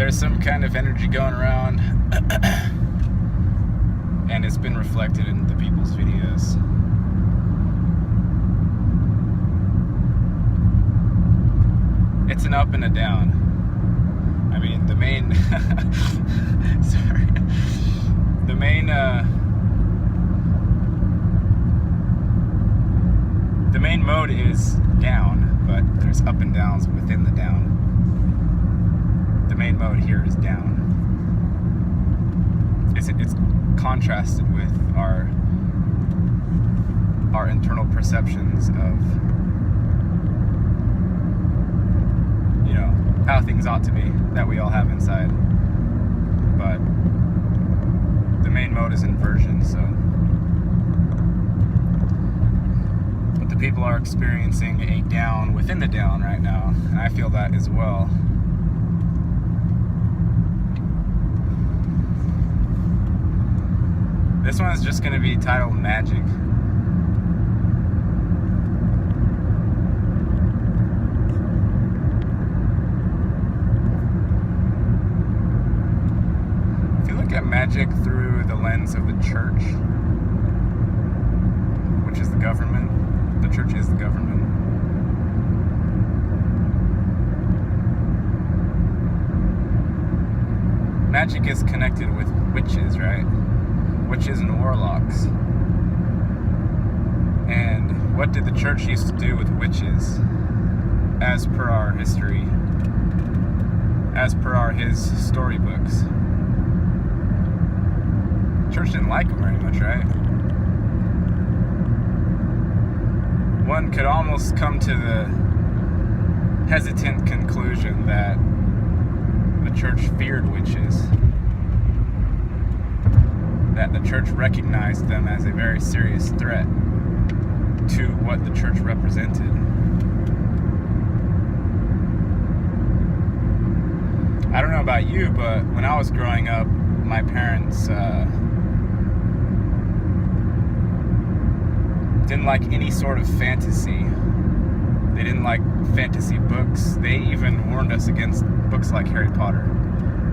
there's some kind of energy going around, and it's been reflected in the people's videos. It's an up and a down. I mean, the main the main mode is down, but there's up and downs within the down. The main mode here is down. It's contrasted with our internal perceptions of, you know, how things ought to be that we all have inside. But the main mode is inversion, so but the people are experiencing a down within the down right now, and I feel that as well. This one is just going to be titled Magic. If you look at magic through the lens of the church, which is the government, the church is the government. Magic is connected with witches, right? Witches and warlocks. And what did the church used to do with witches? As per our history, as per his storybooks. The church didn't like them very much, right? One could almost come to the hesitant conclusion that the church feared witches. That the church recognized them as a very serious threat to what the church represented. I don't know about you, but when I was growing up, my parents didn't like any sort of fantasy. They didn't like fantasy books. They even warned us against books like Harry Potter,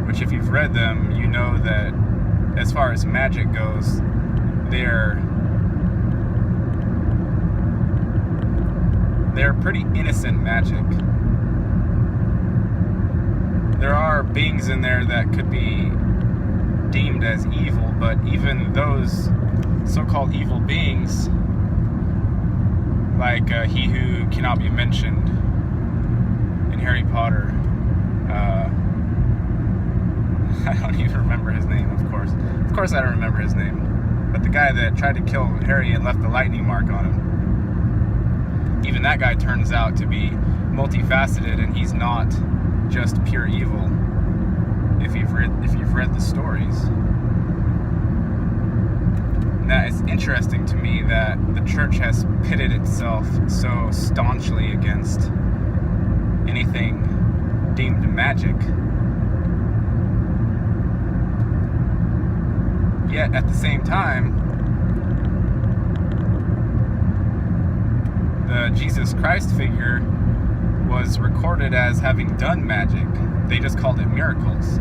which if you've read them, you know that as far as magic goes, they're pretty innocent magic. There are beings in there that could be deemed as evil, but even those so-called evil beings, like he who cannot be mentioned in Harry Potter, I don't even remember his name, of course. Of course I don't remember his name. But the guy that tried to kill Harry and left the lightning mark on him, even that guy turns out to be multifaceted, and he's not just pure evil if you've read the stories. Now, it's interesting to me that the church has pitted itself so staunchly against anything deemed magic. Yet at the same time, the Jesus Christ figure was recorded as having done magic. They just called it miracles.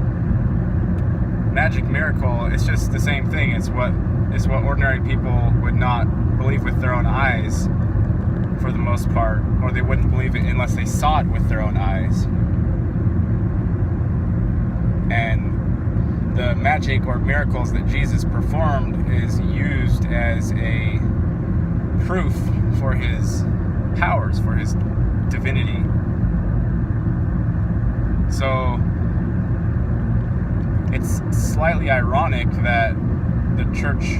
Magic, miracle, it's just the same thing. It's what ordinary people would not believe with their own eyes for the most part, or they wouldn't believe it unless they saw it with their own eyes. And the magic or miracles that Jesus performed is used as a proof for his powers, for his divinity. So it's slightly ironic that the church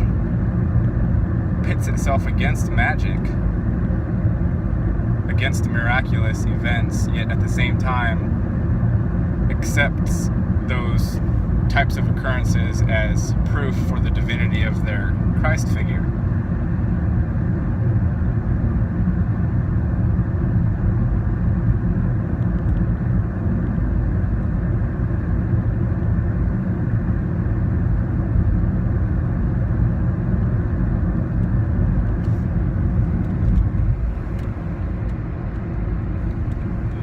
pits itself against magic, against miraculous events, yet at the same time accepts those types of occurrences as proof for the divinity of their Christ figure.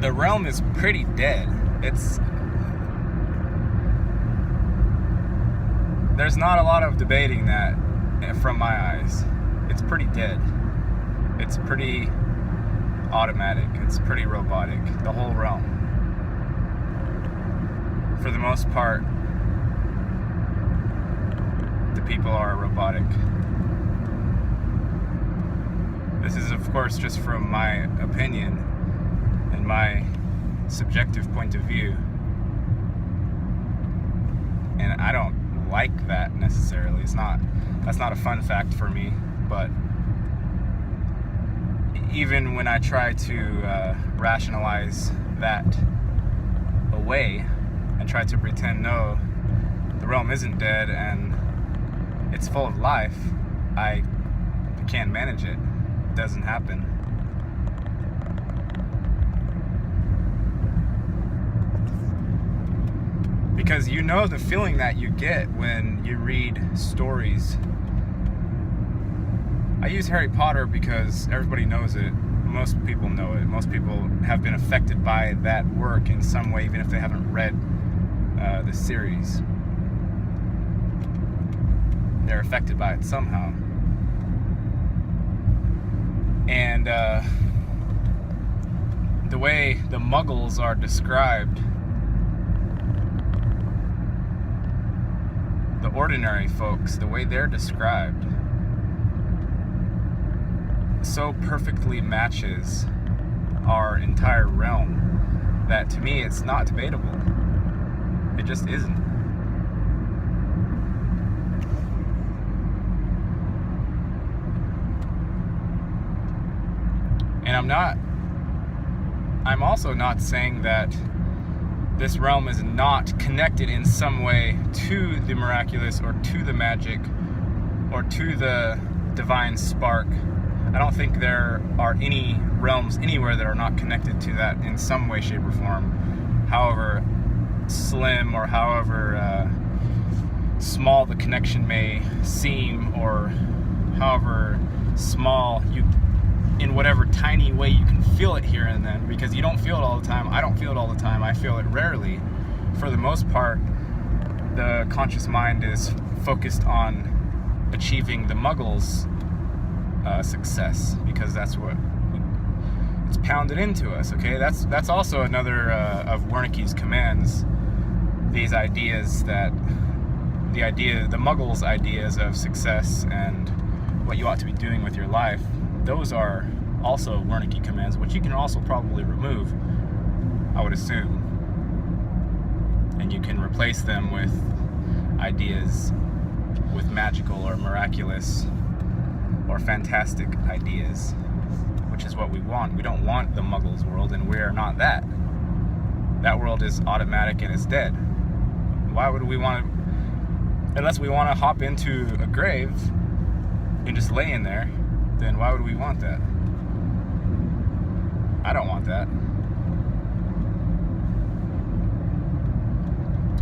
The realm is pretty dead. there's not a lot of debating that from my eyes. It's pretty dead. It's pretty automatic. It's pretty robotic. The whole realm. For the most part, the people are robotic. This is, of course, just from my opinion and my subjective point of view. And I don't like that necessarily. That's not a fun fact for me, but even when I try to rationalize that away and try to pretend, no, the realm isn't dead and it's full of life, I can't manage it. It doesn't happen. Because you know the feeling that you get when you read stories. I use Harry Potter because everybody knows it. Most people know it. Most people have been affected by that work in some way, even if they haven't read the series. They're affected by it somehow. And the way the Muggles are described, the ordinary folks, the way they're described, so perfectly matches our entire realm that to me it's not debatable. It just isn't. And I'm also not saying that this realm is not connected in some way to the miraculous or to the magic or to the divine spark. I don't think there are any realms anywhere that are not connected to that in some way, shape, or form. However slim or however small the connection may seem, or however small in whatever tiny way you can feel it here and then, because you don't feel it all the time. I don't feel it all the time. I feel it rarely. For the most part, the conscious mind is focused on achieving the Muggles' success, because that's what it's pounded into us. Okay, that's also another of Wernicke's commands. These ideas that the Muggles' ideas of success and what you ought to be doing with your life. Those are also Wernicke commands, which you can also probably remove, I would assume. And you can replace them with ideas with magical or miraculous or fantastic ideas, which is what we want. We don't want the Muggles world, and we are not that. That world is automatic and is dead. Why would we want to, unless we want to hop into a grave and just lay in there, then why would we want that? I don't want that.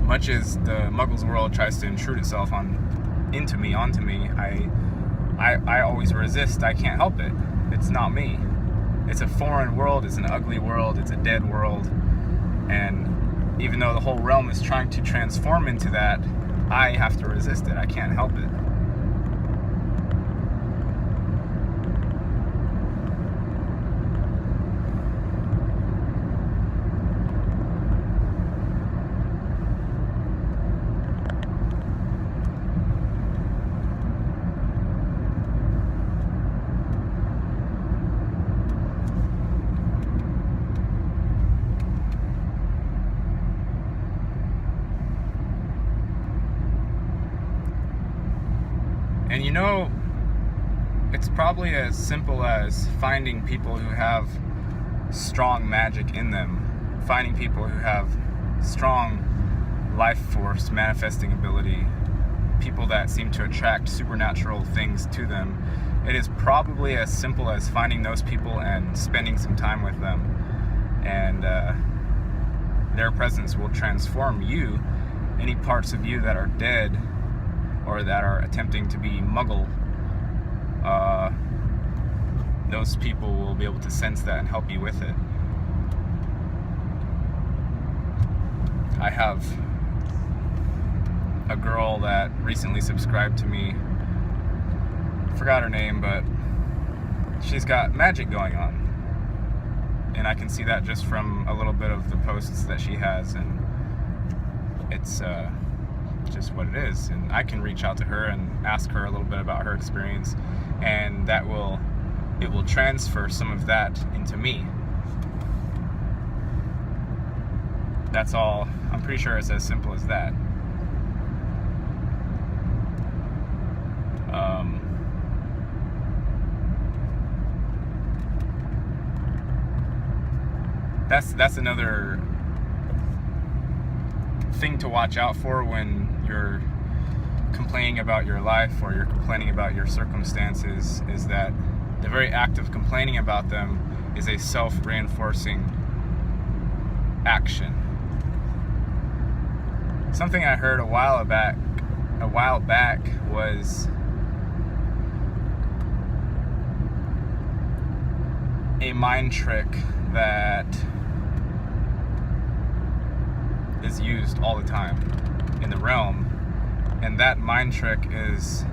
Much as the Muggles world tries to intrude itself onto me, I always resist. I can't help it. It's not me. It's a foreign world. It's an ugly world. It's a dead world. And even though the whole realm is trying to transform into that, I have to resist it. I can't help it. And you know, it's probably as simple as finding people who have strong magic in them, finding people who have strong life force manifesting ability, people that seem to attract supernatural things to them. It is probably as simple as finding those people and spending some time with them, and their presence will transform you. Any parts of you that are dead or that are attempting to be Muggle, those people will be able to sense that and help you with it. I have a girl that recently subscribed to me. Forgot her name, but she's got magic going on. And I can see that just from a little bit of the posts that she has, and it's just what it is. And I can reach out to her and ask her a little bit about her experience, and it will transfer some of that into me. That's all. I'm pretty sure it's as simple as that. That's another thing to watch out for when you're complaining about your life or you're complaining about your circumstances, is that the very act of complaining about them is a self-reinforcing action. Something I heard a while back was a mind trick that is used all the time in the realm, and that mind trick is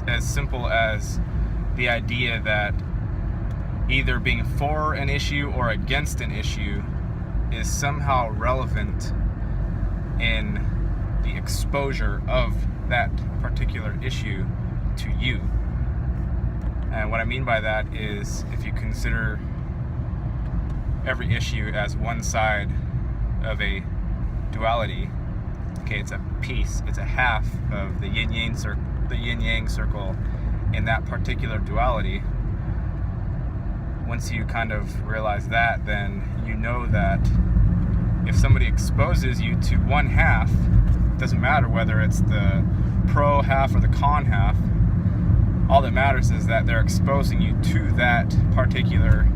as simple as the idea that either being for an issue or against an issue is somehow relevant in the exposure of that particular issue to you. And what I mean by that is, if you consider every issue as one side of a duality, okay, it's a piece, it's a half of the yin-yang circle in that particular duality. Once you kind of realize that, then you know that if somebody exposes you to one half, it doesn't matter whether it's the pro half or the con half, all that matters is that they're exposing you to that particular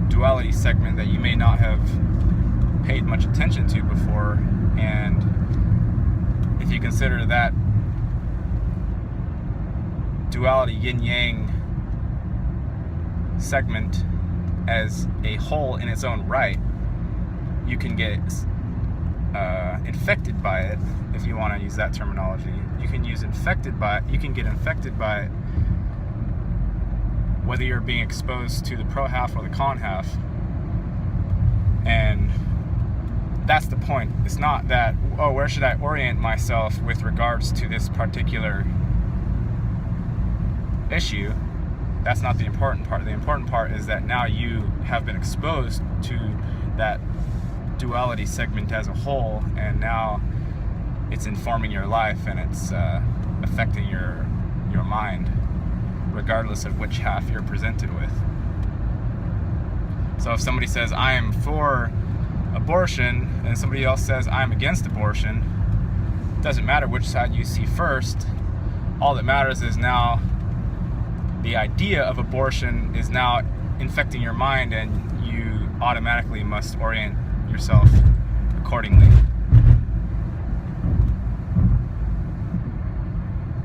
duality segment that you may not have paid much attention to before. And if you consider that duality yin-yang segment as a whole in its own right, you can get infected by it, if you want to use that terminology. You can get infected by it, whether you're being exposed to the pro half or the con half. And that's the point. It's not that, oh, where should I orient myself with regards to this particular issue. That's not the important part. The important part is that now you have been exposed to that duality segment as a whole, and now it's informing your life, and it's affecting your mind, regardless of which half you're presented with. So if somebody says, I am for abortion, and somebody else says, I'm against abortion, it doesn't matter which side you see first. All that matters is now the idea of abortion is now infecting your mind, and you automatically must orient yourself accordingly.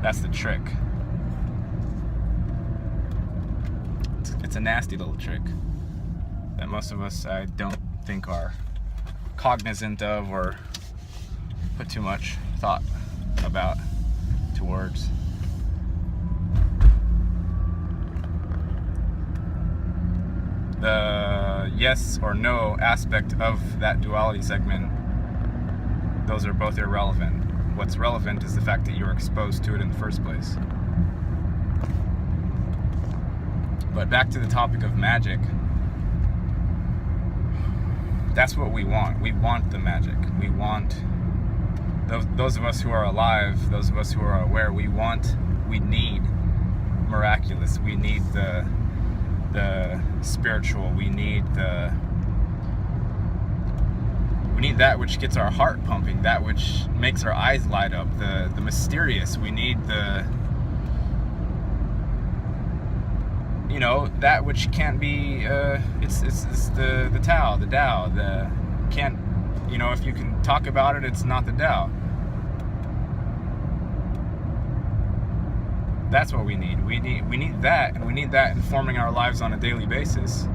That's the trick. It's a nasty little trick that most of us, I don't think, are cognizant of or put too much thought about towards. The yes or no aspect of that duality segment, those are both irrelevant. What's relevant is the fact that you were exposed to it in the first place. But back to the topic of magic. That's what we want. We want the magic. We want, those of us who are alive, those of us who are aware, we need miraculous. We need the spiritual. We need that which gets our heart pumping, that which makes our eyes light up, the mysterious. We need that which can't be, it's the Tao, can't, if you can talk about it, it's not the Tao. That's what we need. We need that, and we need that informing our lives on a daily basis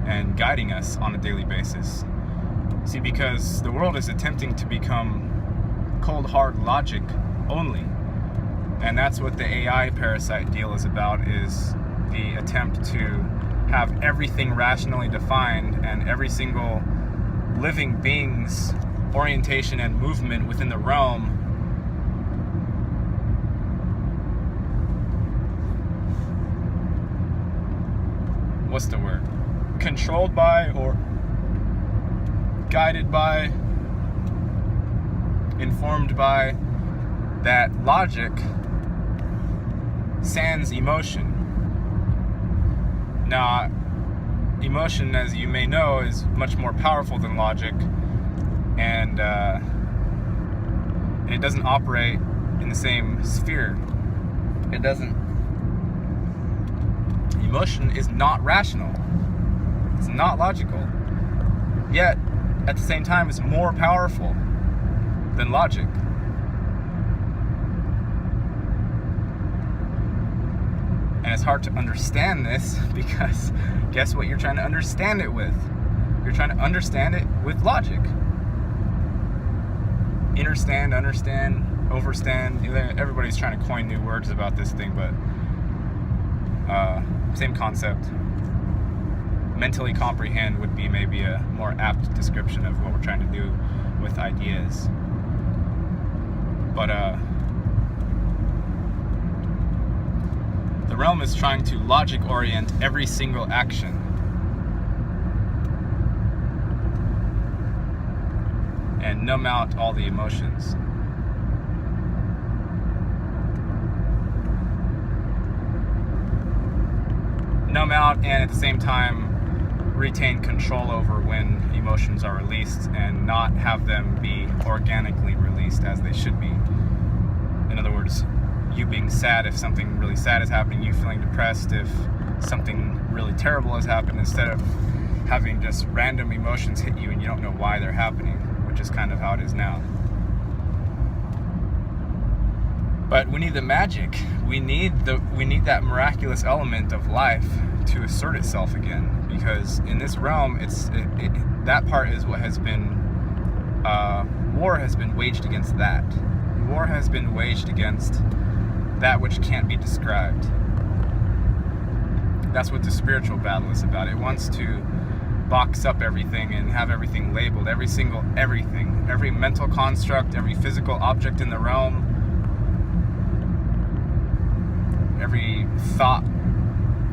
and guiding us on a daily basis. See, because the world is attempting to become cold hard logic only. And that's what the AI parasite deal is about, is the attempt to have everything rationally defined and every single living being's orientation and movement within the realm controlled by or guided by, informed by that logic sans emotion. Now, emotion, as you may know, is much more powerful than logic, and it doesn't operate in the same sphere. It doesn't. Emotion is not rational. It's not logical. Yet, at the same time, it's more powerful than logic. And it's hard to understand this because guess what you're trying to understand it with? You're trying to understand it with logic. Understand, overstand. Everybody's trying to coin new words about this thing, but same concept. Mentally comprehend would be maybe a more apt description of what we're trying to do with ideas. But the realm is trying to logic orient every single action. And numb out all the emotions. Numb out, and at the same time retain control over when emotions are released and not have them be organically released as they should be. In other words, you being sad if something really sad is happening, you feeling depressed if something really terrible has happened, instead of having just random emotions hit you and you don't know why they're happening, which is kind of how it is now. But we need the magic. We need that miraculous element of life to assert itself again, because in this realm, that part is what has been war has been waged against that. War has been waged against that which can't be described. That's what the spiritual battle is about. It wants to box up everything and have everything labeled, everything, every mental construct, every physical object in the realm, every thought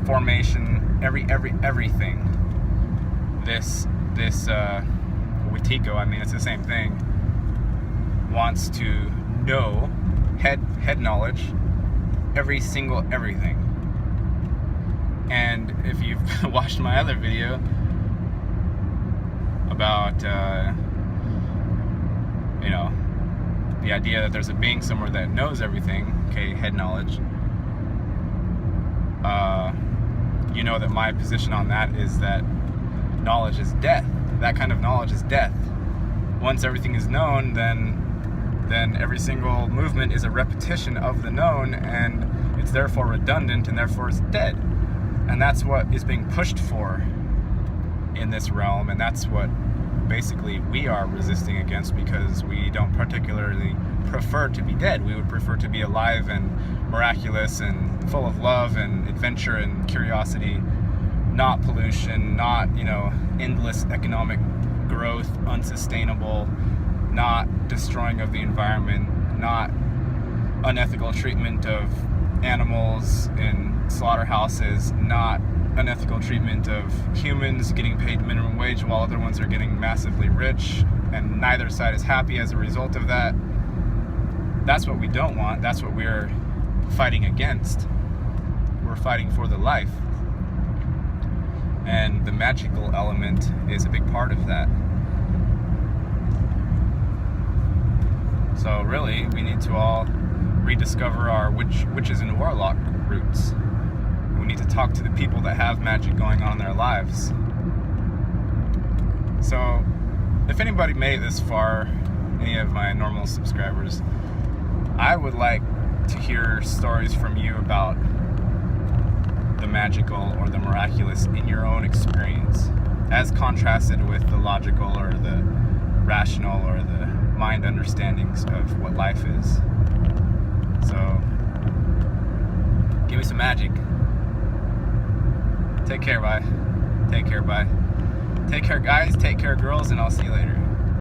formation, everything. This Wetiko, I mean, it's the same thing, wants to know, head knowledge, every single everything. And if you've watched my other video about the idea that there's a being somewhere that knows everything, okay, head knowledge, you know that my position on that is that knowledge is death. That kind of knowledge is death. Once everything is known, then every single movement is a repetition of the known, and it's therefore redundant, and therefore it's dead. And that's what is being pushed for in this realm, and that's what basically we are resisting against, because we don't particularly prefer to be dead. We would prefer to be alive and miraculous and full of love and adventure and curiosity, not pollution, not endless economic growth, unsustainable, not destroying of the environment, not unethical treatment of animals in slaughterhouses, not unethical treatment of humans getting paid minimum wage while other ones are getting massively rich, and neither side is happy as a result of that. That's what we don't want. That's what we're fighting against. We're fighting for the life. And the magical element is a big part of that. So really, we need to all rediscover our witches and warlock roots. We need to talk to the people that have magic going on in their lives. So, if anybody made it this far, any of my normal subscribers, I would like to hear stories from you about the magical or the miraculous in your own experience, as contrasted with the logical or the rational or the mind understandings of what life is. So, give me some magic. Take care, bye. Take care, bye. Take care, guys. Take care, girls, and I'll see you later.